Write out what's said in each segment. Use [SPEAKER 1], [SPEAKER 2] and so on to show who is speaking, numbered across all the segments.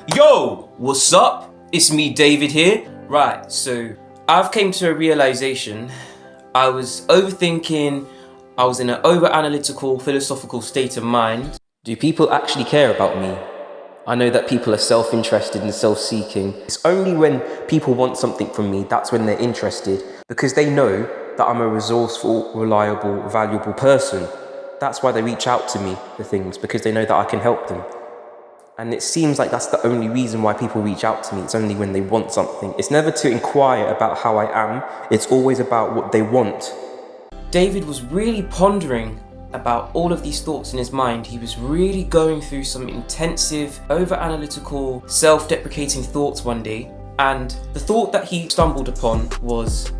[SPEAKER 1] Yo, what's up? It's me, David here. Right, so I've came to a realization. I was overthinking, I was in an over-analytical, philosophical state of mind. Do people actually care about me? I know that people are self-interested and self-seeking. It's only when people want something from me, that's when they're interested, because they know that I'm a resourceful, reliable, valuable person. That's why they reach out to me for things, because they know that I can help them. And it seems like that's the only reason why people reach out to me. It's only when they want something. It's never to inquire about how I am. It's always about what they want. David was really pondering about all of these thoughts in his mind. He was really going through some intensive, over-analytical, self-deprecating thoughts one day. And the thought that he stumbled upon was,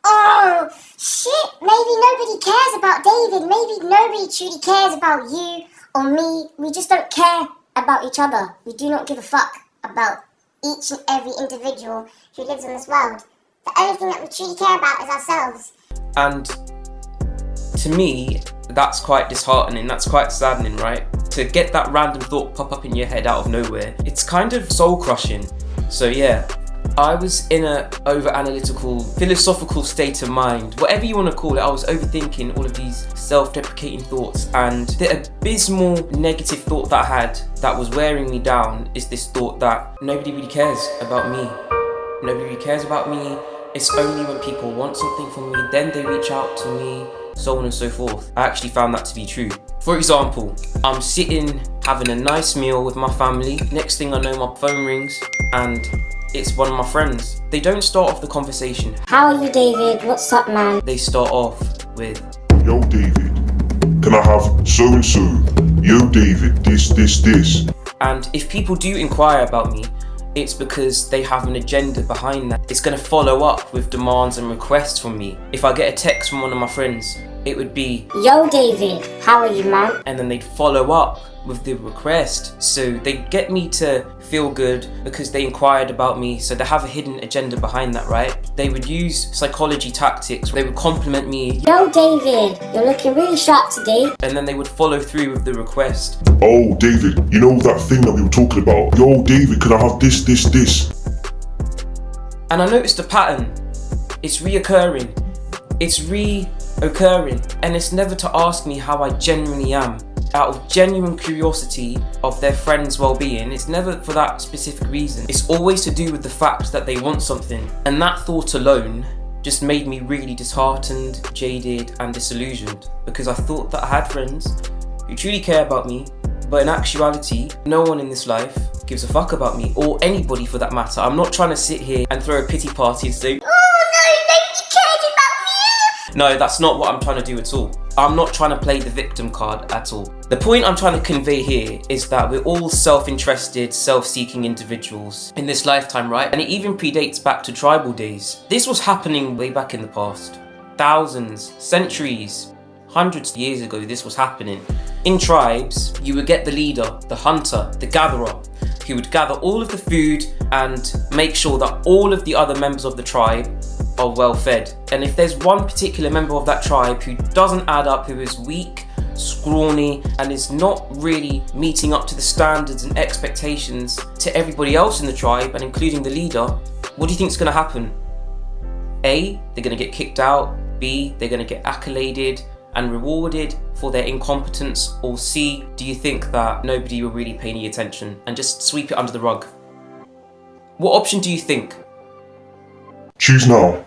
[SPEAKER 2] oh, shit, maybe nobody cares about David. Maybe nobody truly cares about you or me. We just don't care about each other. We do not give a fuck about each and every individual who lives in this world. The only thing that we truly care about is ourselves.
[SPEAKER 1] And to me, that's quite disheartening, that's quite saddening, right? To get that random thought pop up in your head out of nowhere, it's kind of soul crushing. So yeah, I was in an over-analytical, philosophical state of mind, whatever you want to call it. I was overthinking all of these self-deprecating thoughts, and the abysmal negative thought that I had that was wearing me down is this thought that nobody really cares about me. Nobody really cares about me. It's only when people want something from me, then they reach out to me, so on and so forth. I actually found that to be true. For example, I'm sitting having a nice meal with my family. Next thing I know, my phone rings and it's one of my friends. They don't start off the conversation.
[SPEAKER 2] How are you, David? What's up, man?
[SPEAKER 1] They start off with,
[SPEAKER 3] Yo, David, can I have so-and-so? Yo, David, this.
[SPEAKER 1] And if people do inquire about me, it's because they have an agenda behind that. It's going to follow up with demands and requests from me. If I get a text from one of my friends, it would be,
[SPEAKER 2] Yo, David, how are you, man?
[SPEAKER 1] and then they'd follow up with the request. So they get me to feel good because they inquired about me, so they have a hidden agenda behind that, right? They would use psychology tactics. They would compliment me,
[SPEAKER 2] Yo, David, you're looking really sharp today.
[SPEAKER 1] and then they would follow through with the request.
[SPEAKER 3] Oh, David, you know that thing that we were talking about? Yo, David, can I have this?
[SPEAKER 1] And I noticed a pattern. It's reoccurring. It's reoccurring. And it's never to ask me how I genuinely am. Out of genuine curiosity of their friend's well-being. It's never for that specific reason. It's always to do with the fact that they want something. And that thought alone just made me really disheartened, jaded, and disillusioned. Because I thought that I had friends who truly care about me, but in actuality, no one in this life gives a fuck about me, or anybody for that matter. I'm not trying to sit here and throw a pity party and say,
[SPEAKER 2] Oh, no, nobody cares about me.
[SPEAKER 1] no, that's not what I'm trying to do at all. I'm not trying to play the victim card at all. The point I'm trying to convey here is that we're all self-interested, self-seeking individuals in this lifetime, right? And it even predates back to tribal days. This was happening way back in the past. Thousands, centuries, hundreds of years ago, this was happening. In tribes, you would get the leader, the hunter, the gatherer, who would gather all of the food and make sure that all of the other members of the tribe are well fed. And if there's one particular member of that tribe who doesn't add up, who is weak, scrawny, and is not really meeting up to the standards and expectations to everybody else in the tribe, and including the leader, what do you think is going to happen? A, they're going to get kicked out. B, they're going to get accoladed and rewarded for their incompetence. Or C, do you think that nobody will really pay any attention and just sweep it under the rug? What option do you think?
[SPEAKER 3] Choose now.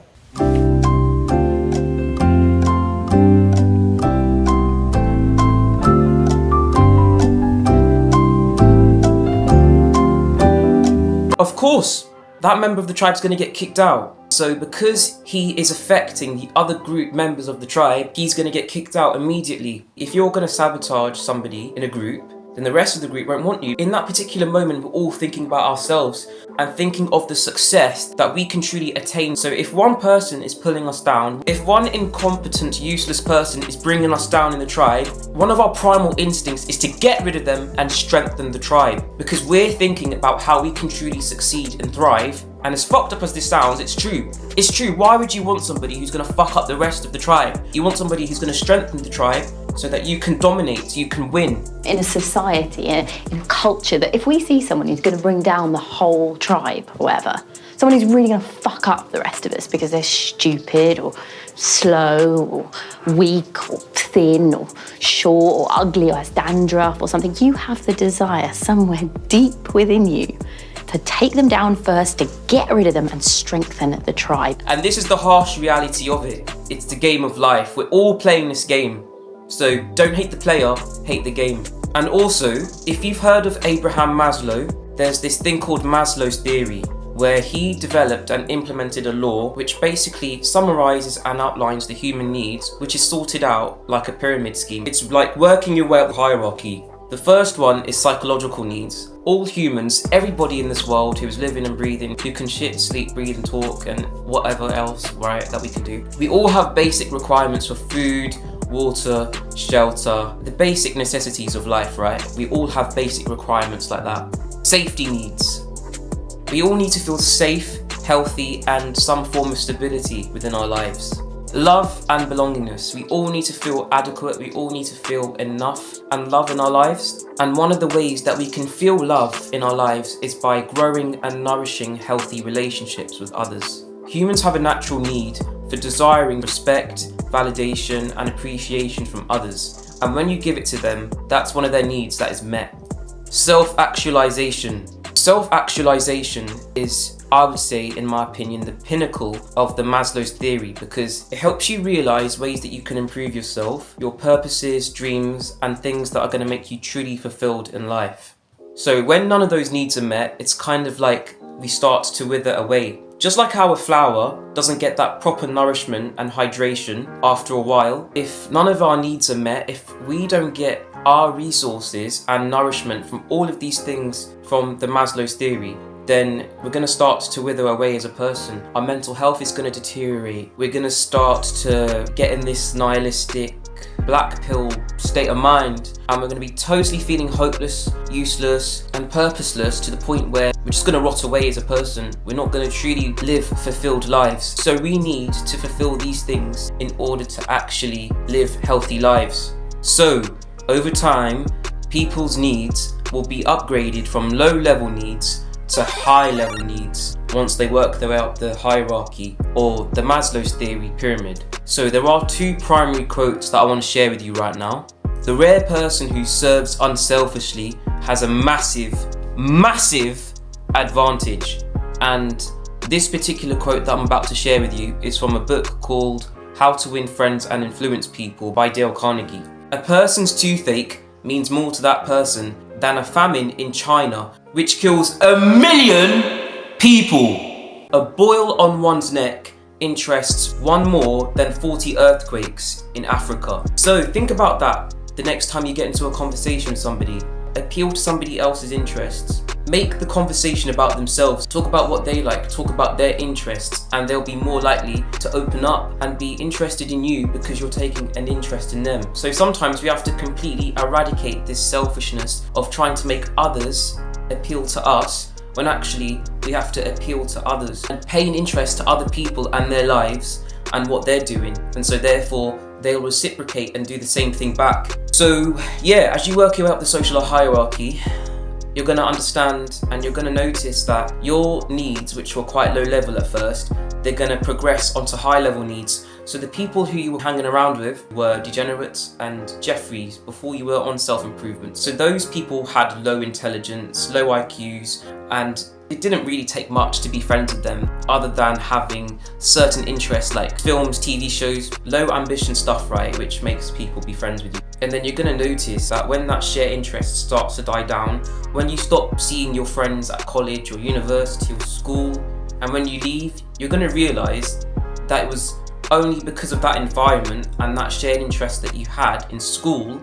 [SPEAKER 1] Of course, that member of the tribe is going to get kicked out. So because he is affecting the other group members of the tribe, he's going to get kicked out immediately. If you're going to sabotage somebody in a group, then the rest of the group won't want you. In that particular moment, we're all thinking about ourselves and thinking of the success that we can truly attain. So if one person is pulling us down, if one incompetent, useless person is bringing us down in the tribe, one of our primal instincts is to get rid of them and strengthen the tribe, because we're thinking about how we can truly succeed and thrive. And as fucked up as this sounds, it's true. It's true. Why would you want somebody who's going to fuck up the rest of the tribe? You want somebody who's going to strengthen the tribe, so that you can dominate, you can win.
[SPEAKER 4] In a society, in a culture, that if we see someone who's going to bring down the whole tribe or whatever, someone who's really going to fuck up the rest of us because they're stupid or slow or weak or thin or short or ugly or has dandruff or something, you have the desire somewhere deep within you to take them down first, to get rid of them and strengthen the tribe.
[SPEAKER 1] And this is the harsh reality of it. It's the game of life. We're all playing this game. So don't hate the player, hate the game. And also, if you've heard of Abraham Maslow, there's this thing called Maslow's theory, where he developed and implemented a law which basically summarizes and outlines the human needs, which is sorted out like a pyramid scheme. It's like working your way up the hierarchy. The first one is psychological needs. All humans, everybody in this world who's living and breathing, who can shit, sleep, breathe and talk and whatever else, right, that we can do. We all have basic requirements for food, water, shelter, the basic necessities of life, right? We all have basic requirements like that. Safety needs. We all need to feel safe, healthy and some form of stability within our lives. Love and belongingness. We all need to feel adequate, we all need to feel enough and love in our lives. And one of the ways that we can feel love in our lives is by growing and nourishing healthy relationships with others. Humans have a natural need for desiring respect, validation and appreciation from others. And when you give it to them, that's one of their needs that is met. Self-actualization. Self-actualization is, I would say, in my opinion, the pinnacle of the Maslow's theory, because it helps you realize ways that you can improve yourself, your purposes, dreams, and things that are going to make you truly fulfilled in life. So when none of those needs are met, it's kind of like we start to wither away. Just like how a flower doesn't get that proper nourishment and hydration after a while, if none of our needs are met, if we don't get our resources and nourishment from all of these things from the Maslow's theory, then we're going to start to wither away as a person. Our mental health is going to deteriorate. We're going to start to get in this nihilistic black pill state of mind, and we're going to be totally feeling hopeless, useless and purposeless to the point where we're just going to rot away as a person. We're not going to truly live fulfilled lives. So we need to fulfill these things in order to actually live healthy lives. So over time, people's needs will be upgraded from low-level needs to high-level needs once they work their way up the hierarchy, or the Maslow's theory pyramid. So there are two primary quotes that I want to share with you right now. The rare person who serves unselfishly has a massive advantage. And this particular quote that I'm about to share with you is from a book called How to Win Friends and Influence People by Dale Carnegie. A person's toothache means more to that person than a famine in China, which kills 1 million people. A boil on one's neck interests one more than 40 earthquakes in Africa. So think about that the next time you get into a conversation with somebody. Appeal to somebody else's interests. Make the conversation about themselves. Talk about what they like, talk about their interests, and they'll be more likely to open up and be interested in you because you're taking an interest in them. So sometimes we have to completely eradicate this selfishness of trying to make others appeal to us, when actually we have to appeal to others and pay an interest to other people and their lives and what they're doing. And so therefore they'll reciprocate and do the same thing back. So yeah, as you work your way up the social hierarchy, you're going to understand and you're going to notice that your needs, which were quite low level at first, they're going to progress onto high level needs. So the people who you were hanging around with were degenerates and Jeffreys before you were on self-improvement. So those people had low intelligence, low IQs, and it didn't really take much to be friends with them other than having certain interests like films, TV shows, low ambition stuff, right, which makes people be friends with you. And then you're going to notice that when that shared interest starts to die down, when you stop seeing your friends at college or university or school, and when you leave, you're going to realize that it was only because of that environment and that shared interest that you had in school,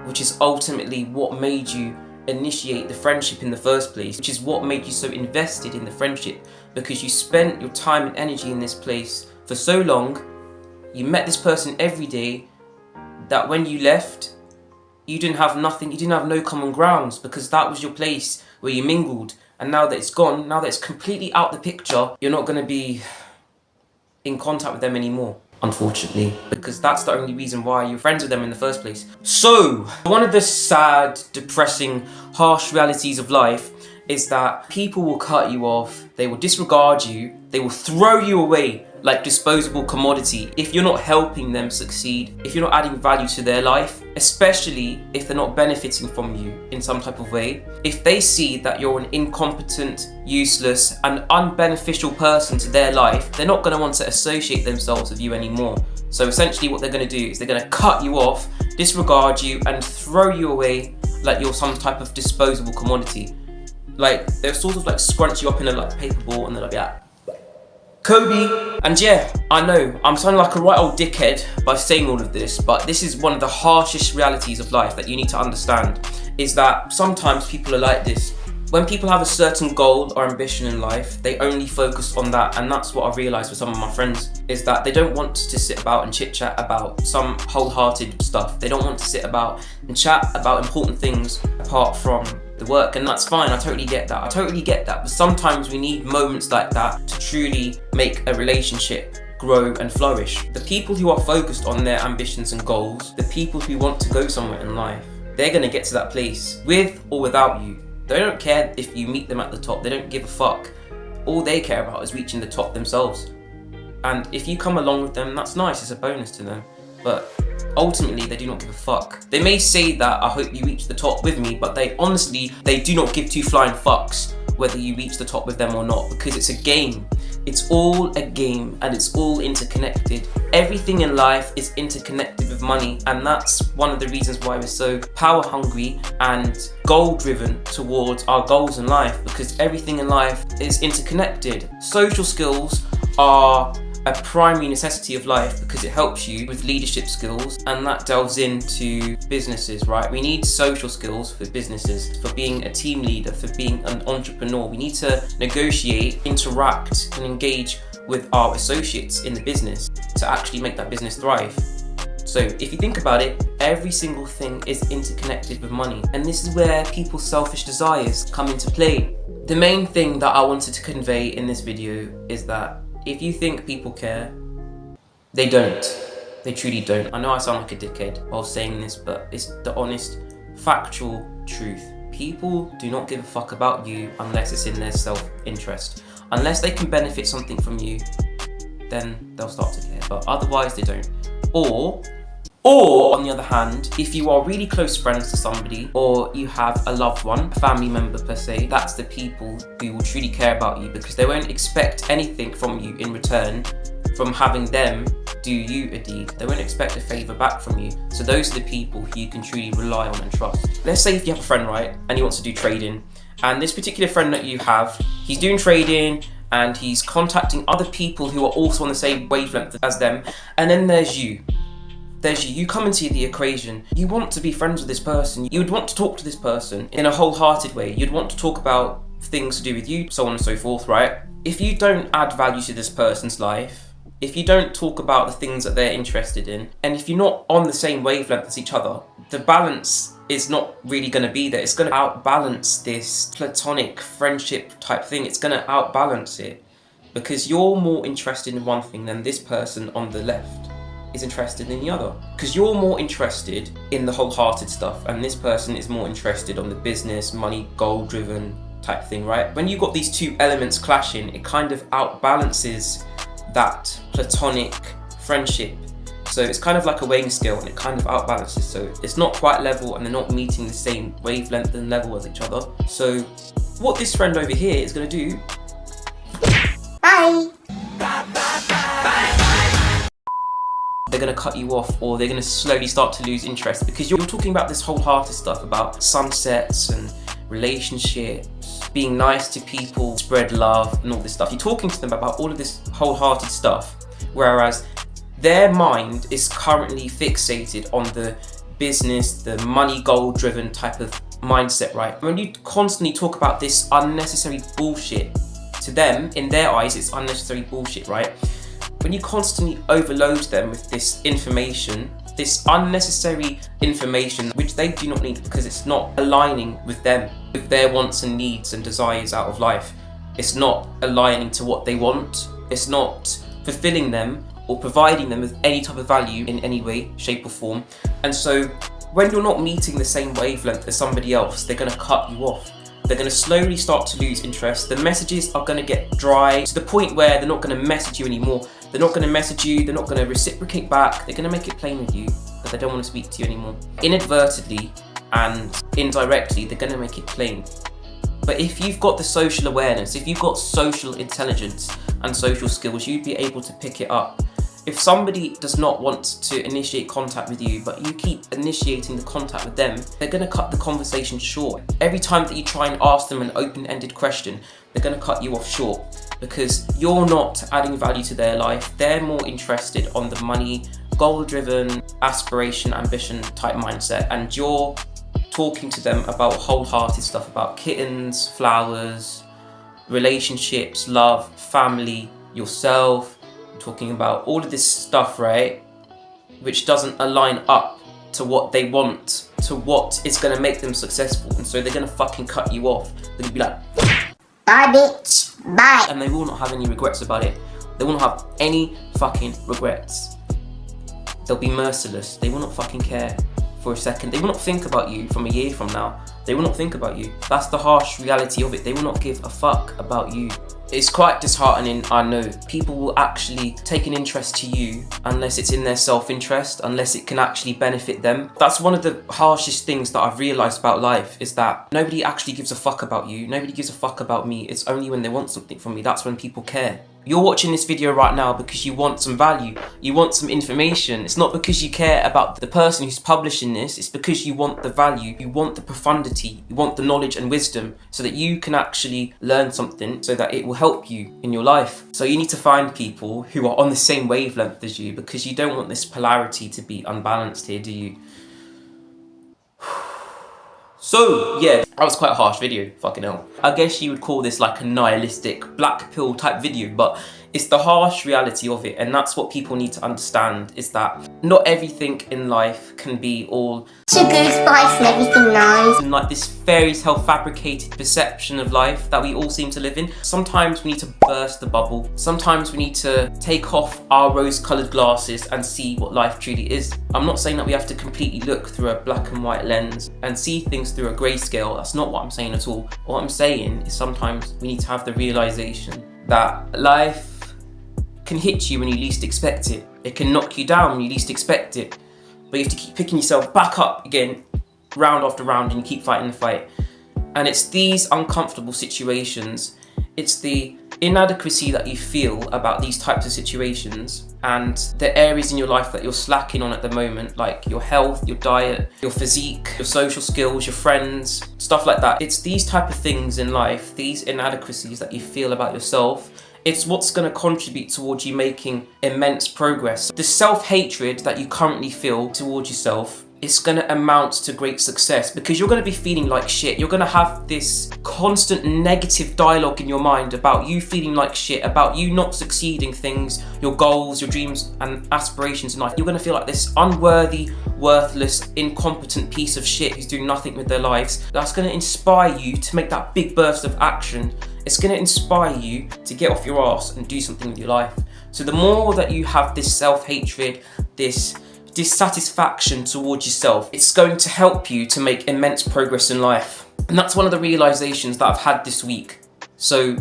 [SPEAKER 1] which is ultimately what made you initiate the friendship in the first place, which is what made you so invested in the friendship, because you spent your time and energy in this place for so long, you met this person every day, that when you left, you didn't have nothing, you didn't have no common grounds, because that was your place where you mingled. And now that it's gone, now that it's completely out the picture, you're not going to be in contact with them anymore. unfortunately, because that's the only reason why you're friends with them in the first place. So, one of the sad, depressing, harsh realities of life is that people will cut you off, they will disregard you, they will throw you away like disposable commodity if you're not helping them succeed, if you're not adding value to their life, especially if they're not benefiting from you in some type of way. If they see that you're an incompetent, useless, and unbeneficial person to their life, they're not going to want to associate themselves with you anymore. So essentially what they're going to do is they're going to cut you off, disregard you, and throw you away like you're some type of disposable commodity. Like, they're sort of like scrunch you up in a like paper ball and they're like, yeah, Kobe. And yeah, I know, I'm sounding like a right old dickhead by saying all of this, but this is one of the harshest realities of life that you need to understand, is that sometimes people are like this. When people have a certain goal or ambition in life, they only focus on that, and that's what I've realised with some of my friends, is that they don't want to sit about and chit chat about some wholehearted stuff. They don't want to sit about and chat about important things apart from the work, and that's fine. I totally get that. But sometimes we need moments like that to truly make a relationship grow and flourish. The people who are focused on their ambitions and goals, the people who want to go somewhere in life, they're going to get to that place with or without you. They don't care if you meet them at the top. They don't give a fuck. All they care about is reaching the top themselves. And if you come along with them, that's nice. It's a bonus to them. But ultimately, they do not give a fuck. They may say that, I hope you reach the top with me, but they do not give two flying fucks whether you reach the top with them or not, because it's a game. It's all a game, and it's all interconnected. Everything in life is interconnected with money, and that's one of the reasons why we're so power hungry and goal driven towards our goals in life, because everything in life is interconnected. Social skills are a primary necessity of life because it helps you with leadership skills, and that delves into businesses, right? We need social skills for businesses, for being a team leader, for being an entrepreneur. We need to negotiate, interact, and engage with our associates in the business to actually make that business thrive. So if you think about it, every single thing is interconnected with money, and this is where people's selfish desires come into play. The main thing that I wanted to convey in this video is that if you think people care, they don't. They truly don't. I know I sound like a dickhead while saying this, but it's the honest, factual truth. People do not give a fuck about you unless it's in their self-interest. Unless they can benefit something from you, then they'll start to care. But otherwise, they don't. Or on the other hand, if you are really close friends to somebody, or you have a loved one, a family member per se, that's the people who will truly care about you, because they won't expect anything from you in return from having them do you a deed. They won't expect a favour back from you. So those are the people who you can truly rely on and trust. Let's say if you have a friend, right, and he wants to do trading, and this particular friend that you have, he's doing trading, and he's contacting other people who are also on the same wavelength as them, and then there's you. You come into the equation. You want to be friends with this person. You would want to talk to this person in a wholehearted way. You'd want to talk about things to do with you, so on and so forth, right? If you don't add value to this person's life, if you don't talk about the things that they're interested in, and if you're not on the same wavelength as each other, the balance is not really going to be there. It's going to outbalance this platonic friendship type thing. It's going to outbalance it because you're more interested in one thing than this person on the left is interested in the other, because you're more interested in the wholehearted stuff and this person is more interested on the business, money, goal driven type thing, right? When you've got these two elements clashing, it kind of outbalances that platonic friendship. So it's kind of like a weighing scale, and it kind of outbalances. So it's not quite level, and they're not meeting the same wavelength and level as each other. So what this friend over here is going to do,
[SPEAKER 2] Bye.
[SPEAKER 1] they're going to cut you off, or they're going to slowly start to lose interest, because you're talking about this wholehearted stuff about sunsets and relationships, being nice to people, spread love and all this stuff. You're talking to them about all of this wholehearted stuff, whereas their mind is currently fixated on the business, the money goal driven type of mindset, right? When you constantly talk about this unnecessary bullshit, to them, in their eyes, it's unnecessary bullshit, right? When you constantly overload them with this information, this unnecessary information, which they do not need because it's not aligning with them, with their wants and needs and desires out of life. It's not aligning to what they want. It's not fulfilling them or providing them with any type of value in any way, shape or form. And so when you're not meeting the same wavelength as somebody else, they're going to cut you off. They're going to slowly start to lose interest. The messages are going to get dry to the point where they're not going to message you anymore. They're not going to message you, they're not going to reciprocate back, they're going to make it plain with you that they don't want to speak to you anymore. Inadvertently and indirectly, they're going to make it plain. But if you've got the social awareness, if you've got social intelligence and social skills, you'd be able to pick it up. If somebody does not want to initiate contact with you, but you keep initiating the contact with them, they're going to cut the conversation short. Every time that you try and ask them an open-ended question, they're going to cut you off short because you're not adding value to their life. They're more interested on the money, goal-driven, aspiration, ambition type mindset, and you're talking to them about wholehearted stuff, about kittens, flowers, relationships, love, family, yourself. Talking about all of this stuff, right, which doesn't align up to what they want, to what is going to make them successful. And so they're going to fucking cut you off. They're going to be like,
[SPEAKER 2] bye bitch, bye.
[SPEAKER 1] And they will not have any regrets about it. They will not have any fucking regrets. They'll be merciless. They will not fucking care for a second. They will not think about you from a year from now. They will not think about you. That's the harsh reality of it. They will not give a fuck about you. It's quite disheartening, I know. People will actually take an interest to you unless it's in their self-interest, unless it can actually benefit them. That's one of the harshest things that I've realised about life, is that nobody actually gives a fuck about you. Nobody gives a fuck about me. It's only when they want something from me. That's when people care. You're watching this video right now because you want some value, you want some information. It's not because you care about the person who's publishing this, it's because you want the value, you want the profundity, you want the knowledge and wisdom so that you can actually learn something so that it will help you in your life. So you need to find people who are on the same wavelength as you, because you don't want this polarity to be unbalanced here, do you? So, yeah, that was quite a harsh video, fucking hell. I guess you would call this like a nihilistic black pill type video, but it's the harsh reality of it, and that's what people need to understand, is that not everything in life can be all
[SPEAKER 2] sugar, spice and everything nice.
[SPEAKER 1] And like this fairy tale fabricated perception of life that we all seem to live in. Sometimes we need to burst the bubble. Sometimes we need to take off our rose-coloured glasses and see what life truly is. I'm not saying that we have to completely look through a black and white lens and see things through a grayscale. That's not what I'm saying at all. What I'm saying is sometimes we need to have the realisation that life can hit you when you least expect it. It can knock you down when you least expect it. But you have to keep picking yourself back up again, round after round, and you keep fighting the fight. And it's these uncomfortable situations, it's the inadequacy that you feel about these types of situations and the areas in your life that you're slacking on at the moment, like your health, your diet, your physique, your social skills, your friends, stuff like that. It's these type of things in life, these inadequacies that you feel about yourself. It's what's going to contribute towards you making immense progress. The self-hatred that you currently feel towards yourself, it's going to amount to great success because you're going to be feeling like shit. You're going to have this constant negative dialogue in your mind about you feeling like shit, about you not succeeding things, your goals, your dreams and aspirations in life. You're going to feel like this unworthy, worthless, incompetent piece of shit who's doing nothing with their lives. That's going to inspire you to make that big burst of action. It's going to inspire you to get off your ass and do something with your life. So the more that you have this self-hatred, this dissatisfaction towards yourself, it's going to help you to make immense progress in life. And that's one of the realizations that I've had this week. So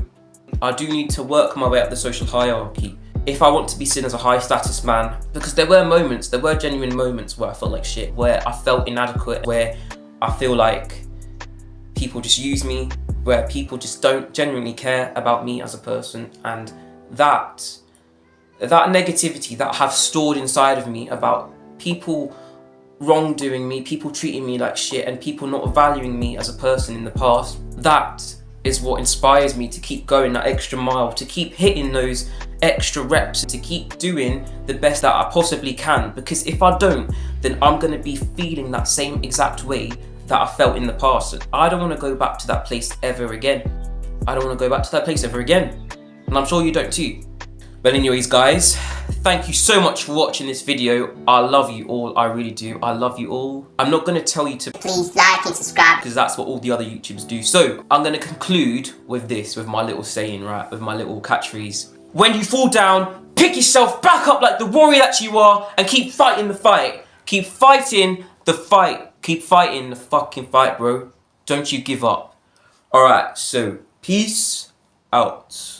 [SPEAKER 1] I do need to work my way up the social hierarchy if I want to be seen as a high status man, because there were genuine moments where I felt like shit, where I felt inadequate, where I feel like people just use me, where people just don't genuinely care about me as a person. And that negativity that I have stored inside of me about people wrongdoing me, people treating me like shit, and people not valuing me as a person in the past, that is what inspires me to keep going that extra mile, to keep hitting those extra reps, to keep doing the best that I possibly can. Because if I don't, then I'm going to be feeling that same exact way that I felt in the past. I don't want to go back to that place ever again. I don't want to go back to that place ever again. And I'm sure you don't too. But anyways, guys, thank you so much for watching this video. I love you all, I really do. I love you all. I'm not going to tell you to
[SPEAKER 2] please like and subscribe,
[SPEAKER 1] because that's what all the other YouTubers do. So I'm going to conclude with this, with my little saying, right, with my little catchphrase. When you fall down, pick yourself back up like the warrior that you are and keep fighting the fight. Keep fighting the fight. Keep fighting the fucking fight, bro. Don't you give up. Alright, so peace out.